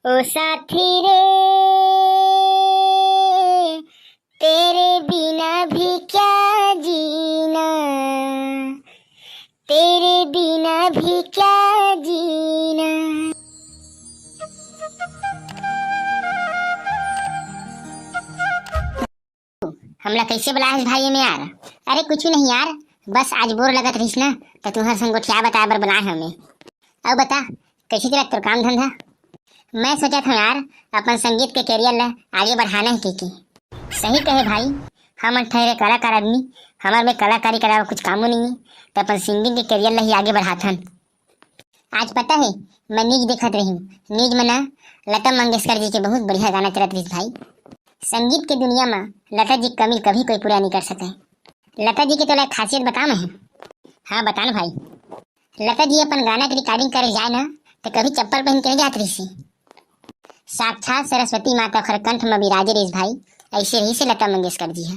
ओ साथी रे, तेरे बिना भी क्या जीना, तेरे बिना भी क्या जीना। हमला कैसे बुलाया भाई में यार? अरे कुछ नहीं यार, बस आज बोर लगत रहीस ना, तो तुम्हारे संग गोठिया बताए बर बुलाए हमें। अब बता कैसे चला तेरा काम धंधा? मैं सोचा था यार अपन संगीत के कैरियर ला आगे बढ़ाना है की। सही कहे भाई, हम ठहरे कलाकार आदमी, हमारे में कलाकारी करावा कुछ कामों नहीं है, तो अपन सिंगिंग के कैरियर ला ही आगे बढ़ाथन। आज पता है मैं न्यूज देखत रही हूँ, न्यूज में ना लता मंगेशकर जी के बहुत बढ़िया गाना चलत रही भाई। संगीत के दुनिया में लता जी की कमी कभी कोई पूरा नहीं कर सके। लता जी की तो एक खासियत बताओ मैं। हाँ बता ना भाई। लता जी अपन गाना की रिकॉर्डिंग करे जाए ना तो कभी चप्पल पहन के नहीं जात रही सी। साक्षात सरस्वती माता खर कंठ में विराजे रही भाई, ऐसे रही से लता मंगेशकर जी है।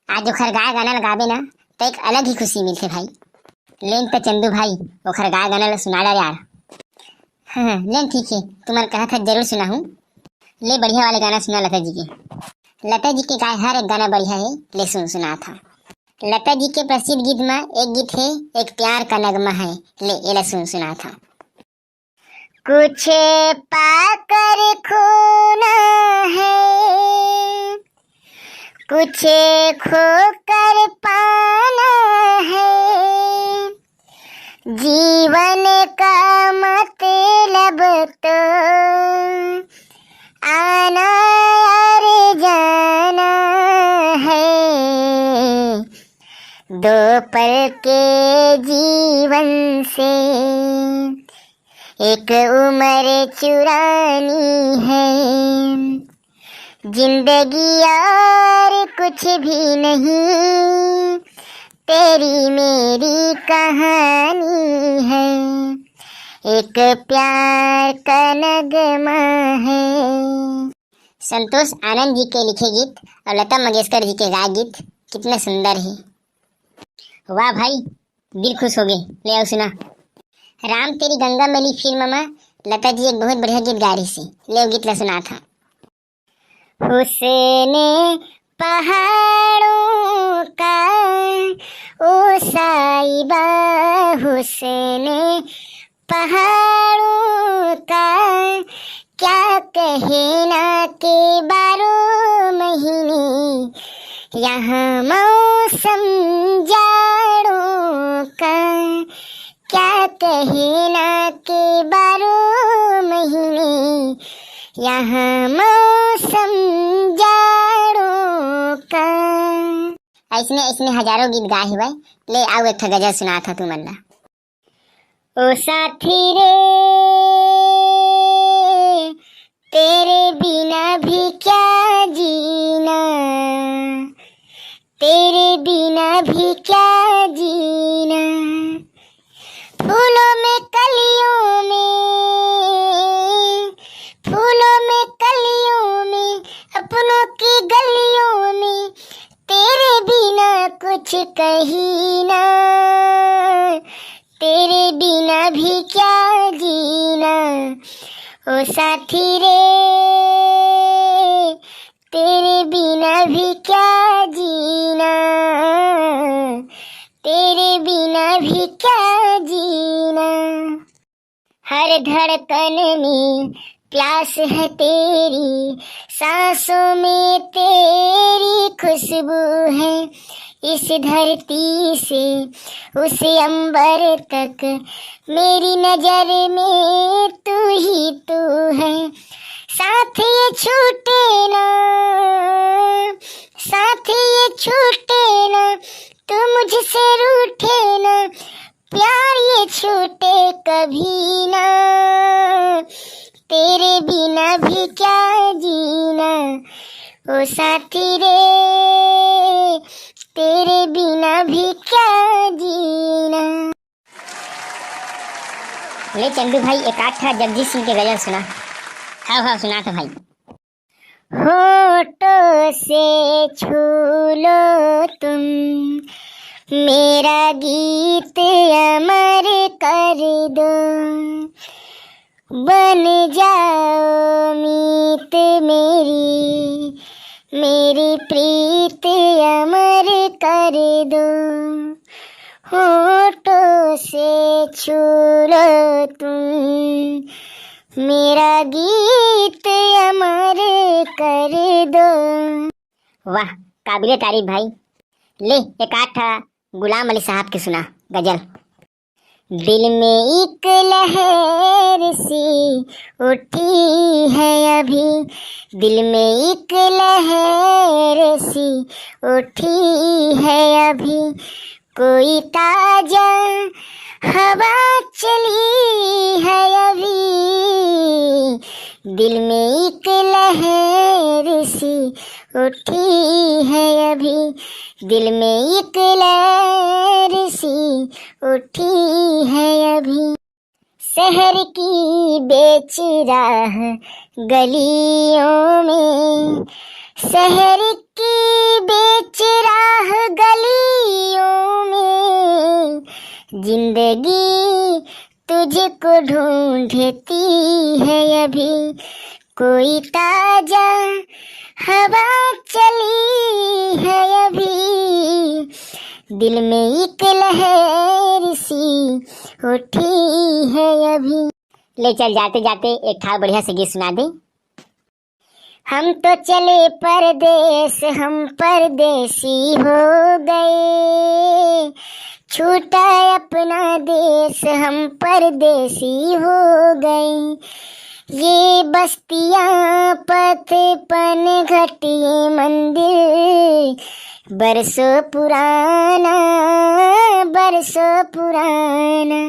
आज जो खरगाह गाना लगावे ना तो एक अलग ही खुशी मिलते भाई। लेन तो चंदू भाई वो खरगाह गाना सुना ला यार। हाँ लेन ठीक है, तुम्हारे कहा था जरूर सुना हूँ। ले बढ़िया वाले गाना सुना लता जी के। लता जी के गाय हर एक गाना बढ़िया है, ले सुना था। लता जी के प्रसिद्ध गीत में एक गीत है एक प्यार का नगमा है, ले ये सुना था। कुछ पाकर खोना है, कुछ खोकर पाना है, जीवन का मतलब तो आना और जाना है। दो पल के जीवन से एक उम्र चुरानी है, जिंदगी और कुछ भी नहीं, तेरी मेरी कहानी है, एक प्यार का नगमा है। संतोष आनंद जी के लिखे गीत और लता मंगेशकर जी के गाए गीत कितने सुंदर है। वाह भाई, दिल खुश हो गए। ले आओ सुना। राम तेरी गंगा मैली फिल्म में लता जी एक बहुत बढ़िया गीत गा रही थी, ले गीत ला सुना था। हुस्ने पहाड़ों का ओ साहिबा, हुस्ने पहाड़ों का क्या कहना के 12 महीने, यहाँ मौसम जाड़ों का क्या कहना के 12 महीने, यहाँ मौसम जाड़ों का। ऐसने ऐसने हजारों गीत गाए हुए, ले आओ एक गजल सुना था तू मन्ना। ओ साथी रे, तेरे बिना भी क्या जीना, तेरे बिना भी क्या जीना। फूलों में कलियों में, फूलों में कलियों में, अपनों की गलियों में, तेरे बिना कुछ कहीं ना, तेरे बिना भी क्या जीना। ओ साथी रे, तेरे बिना भी क्या जीना, तेरे बिना भी क्या जीना। हर धड़कन में प्यास है तेरी, सांसों में तेरी खुशबू है, इस धरती से उस अंबर तक मेरी नजर में तू ही तू है। साथ ये छूटे ना, साथ ये छूटे ना, तू मुझसे रूठे ना, प्यार ये छूटे कभी ना, तेरे बिना भी क्या जीना। ओ साथी रे, तेरे बिना भी क्या जीना। ले चंदू भाई एक आठ था जगजीत सिंह के गजल सुना। हाँ हाँ सुना था भाई। होठों से छू लो तुम मेरा गीत अमर कर दो, बन जाओ मीत मेरी, मेरी प्रीत अमर कर दो, होठों से छू लो तुम, मेरा गीत अमर कर दो। वाह, काबिले तारीफ भाई। ले एक आठ गुलाम अली साहब की सुना गजल। दिल में एक लहर सी उठी है अभी, दिल में एक लहर सी उठी है अभी, कोई ताजा हवा चली है अभी, दिल में एक लहर सी उठी है अभी, दिल में एक लहर सी उठी है अभी। शहर की बेच राह गलियों में, शहर की बेच राह गलियों में, जिंदगी तुझको ढूंढती है अभी, कोई ताजा हवा चली है अभी, दिल में एक लहर सी उठी है अभी। ले चल जाते जाते एक था बढ़िया से गीत सुना दे। हम तो चले परदेस, हम परदेसी हो गए, छूटा अपना देश, हम परदेसी हो गए, ये बस्तियां पथ पन घटिए मंदिर, बरसों पुराना, बरसों पुराना,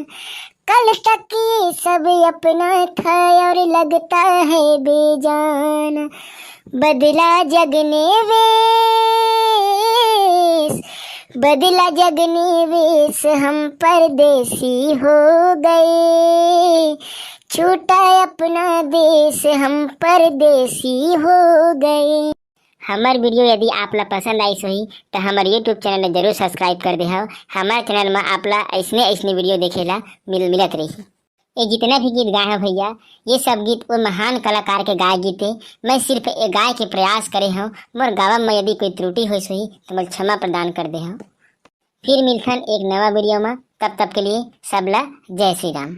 कल तक ये सब अपना था और लगता है बेजान, बदला जगने वेश, बदला जगने वेश, हम परदेसी हो गए, छूटा अपना देश, हम परदेसी हो गए। हमार वीडियो यदि आपला पसंद आई सही तो हमारे यूट्यूब चैनल जरूर सब्सक्राइब कर दे। हमारे चैनल में आपला ऐसने वीडियो देखेला मिलत रही। ये जितना भी गीत गाए हैं भैया, ये सब गीत वो महान कलाकार के गाए गीत है। मैं सिर्फ एक गाय के प्रयास करे हूँ, मोर गावा में यदि कोई त्रुटि हो सही तो मैं क्षमा प्रदान कर दे हूँ। फिर मिलखन एक नवा वीडियो में, तब तक के लिए सबला जय श्री राम।